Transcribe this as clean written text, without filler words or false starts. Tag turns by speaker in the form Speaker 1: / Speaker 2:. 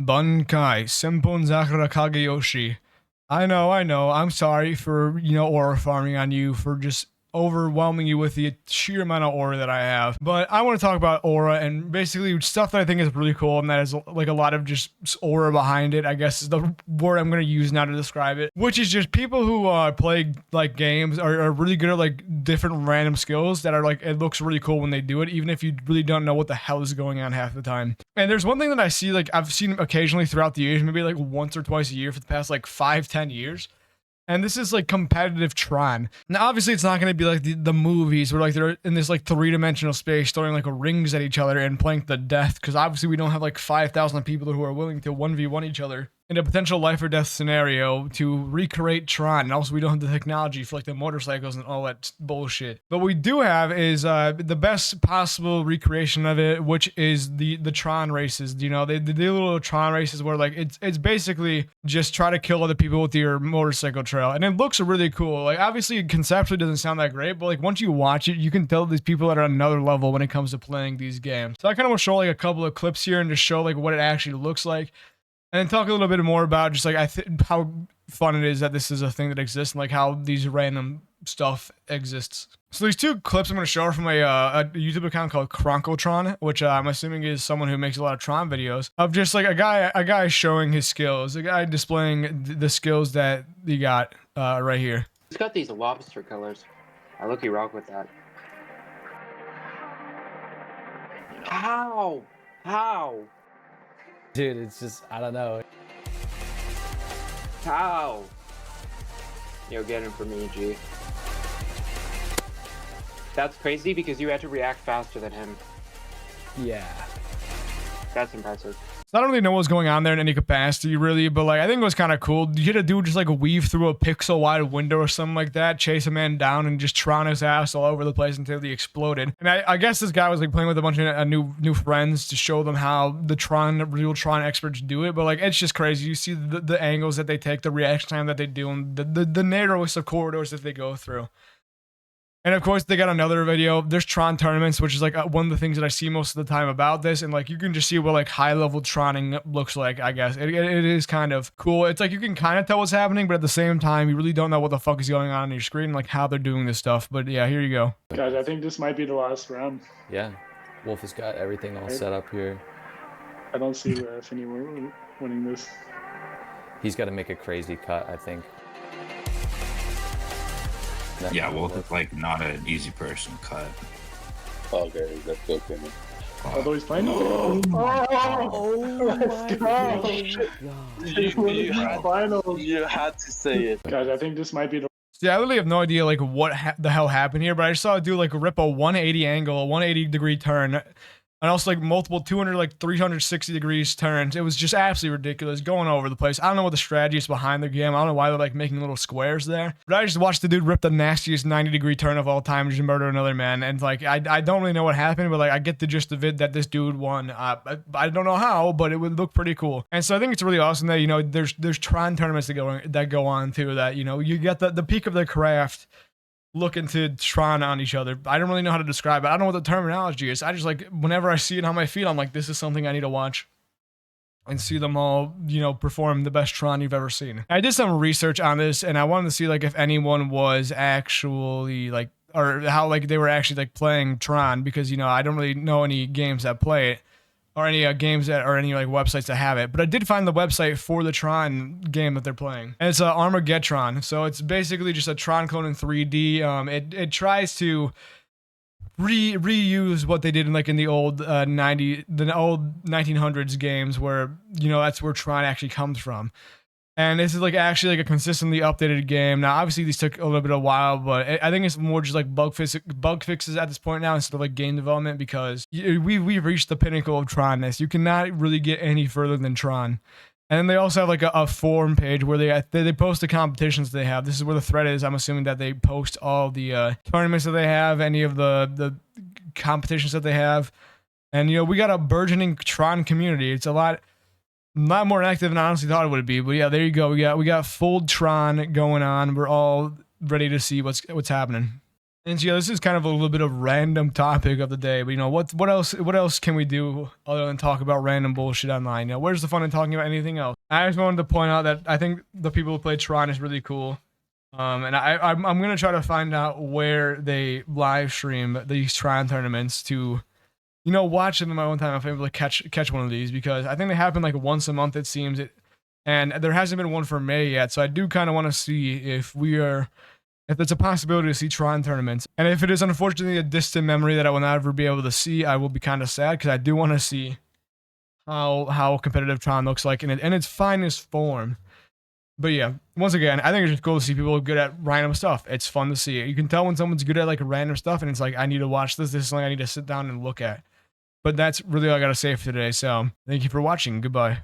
Speaker 1: Bunkai, Senpon Zakura Kageyoshi. I know. I'm sorry for, aura farming on you, for just overwhelming you with the sheer amount of aura that I have. But I want to talk about aura and basically stuff that I think is really cool, and that is like a lot of just aura behind it, I guess is the word I'm going to use now to describe it, which is just people who play like games are really good at like different random skills that are like, it looks really cool when they do it, even if you really don't know what the hell is going on half the time. And there's one thing that I see, like I've seen occasionally throughout the years, maybe like once or twice a year for the past like 5-10 years. And this is like competitive Tron. Now, obviously, it's not going to be like the movies where like they're in this like three-dimensional space throwing like rings at each other and playing to the death. Because obviously, we don't have like 5,000 people who are willing to 1v1 each other in a potential life or death scenario to recreate Tron. And also, we don't have the technology for like the motorcycles and all that bullshit. But what we do have is the best possible recreation of it, which is the Tron races. You know, they do little Tron races where like it's basically just try to kill other people with your motorcycle trail, and it looks really cool. Like obviously, it conceptually doesn't sound that great, but like once you watch it, you can tell these people are at another level when it comes to playing these games. So I kind of want to show like a couple of clips here and just show like what it actually looks like. And then talk a little bit more about just like how fun it is that this is a thing that exists, and like how these random stuff exists. So these two clips I'm going to show are from a YouTube account called Tron, which I'm assuming is someone who makes a lot of Tron videos, of just like a guy showing his skills, a guy displaying the skills that he got right here.
Speaker 2: He's got these lobster colors. I look you rock with that. How?
Speaker 3: Dude, it's just, I don't know.
Speaker 2: How? Yo, get him for me, G. That's crazy because you had to react faster than him.
Speaker 3: Yeah.
Speaker 2: That's impressive.
Speaker 1: So I don't really know what's going on there in any capacity, really, but like I think it was kind of cool. You had a dude just like weave through a pixel-wide window or something like that, chase a man down, and just Tron his ass all over the place until he exploded. And I guess this guy was like playing with a bunch of new friends to show them how the real Tron experts do it. But like it's just crazy. You see the angles that they take, the reaction time that they do, and the narrowest of corridors that they go through. And of course, they got another video. There's Tron tournaments, which is like one of the things that I see most of the time about this. And like you can just see what like high level Troning looks like, I guess. It is kind of cool. It's like you can kind of tell what's happening, but at the same time, you really don't know what the fuck is going on your screen, like how they're doing this stuff. But yeah, here you go.
Speaker 4: Guys, I think this might be the last round.
Speaker 3: Yeah. Wolf has got everything all set up here.
Speaker 4: I don't see Ref anywhere winning this.
Speaker 3: He's got to make a crazy cut, I think.
Speaker 5: Yeah, Wolf is like not an easy person to cut.
Speaker 6: Okay, let's go, Timmy.
Speaker 4: Although he's playing.
Speaker 3: Oh
Speaker 4: Let's go!
Speaker 6: You had to say it.
Speaker 4: Guys, I think this might be the.
Speaker 1: Yeah, I really have no idea like what the hell happened here, but I just saw a dude like rip a 180 angle, a 180 degree turn, and also like multiple 360 degrees turns. It was just absolutely ridiculous, going all over the place. I don't know what the strategy is behind the game. I don't know why they're like making little squares there. But I just watched the dude rip the nastiest 90-degree turn of all time, just murder another man. And like I don't really know what happened, but like I get the gist of it that this dude won. I don't know how, but it would look pretty cool. And so I think it's really awesome that there's Tron tournaments that go on too. That you get the peak of the craft. Looking to Tron on each other. I don't really know how to describe it. I don't know what the terminology is. I just like, whenever I see it on my feed, I'm like, this is something I need to watch and see them all, perform the best Tron you've ever seen. I did some research on this, and I wanted to see like if anyone was actually like, or how like they were actually like playing Tron, because I don't really know any games that play it, or any games that, or any like websites that have it. But I did find the website for the Tron game that they're playing, and it's Armageddon. So it's basically just a Tron clone in 3D. It tries to reuse what they did in the old 1900s games, where that's where Tron actually comes from. And this is like actually like a consistently updated game. Now, obviously, these took a little bit of a while, but I think it's more just like bug fixes at this point now instead of like game development, because we've reached the pinnacle of Tronness. You cannot really get any further than Tron. And then they also have like a forum page where they post the competitions they have. This is where the thread is. I'm assuming that they post all the tournaments that they have, any of the competitions that they have. And we got a burgeoning Tron community. It's a lot more active than I honestly thought it would be. But yeah, there you go. We got full Tron going on. We're all ready to see what's happening. And so, yeah, this is kind of a little bit of random topic of the day, but you know what else can we do other than talk about random bullshit online? You know, where's the fun in talking about anything else? I just wanted to point out that I think the people who play Tron is really cool. And I'm gonna try to find out where they live stream these Tron tournaments to, you know, watch them in my own time if I'm able to catch one of these, because I think they happen like once a month, it seems. And there hasn't been one for May yet, so I do kind of want to see if there's a possibility to see Tron tournaments. And if it is unfortunately a distant memory that I will never be able to see, I will be kind of sad, because I do want to see how competitive Tron looks like in its finest form. But yeah, once again, I think it's just cool to see people good at random stuff. It's fun to see. You can tell when someone's good at like random stuff, and it's like, I need to watch this. This is something I need to sit down and look at. But that's really all I gotta say for today. So thank you for watching. Goodbye.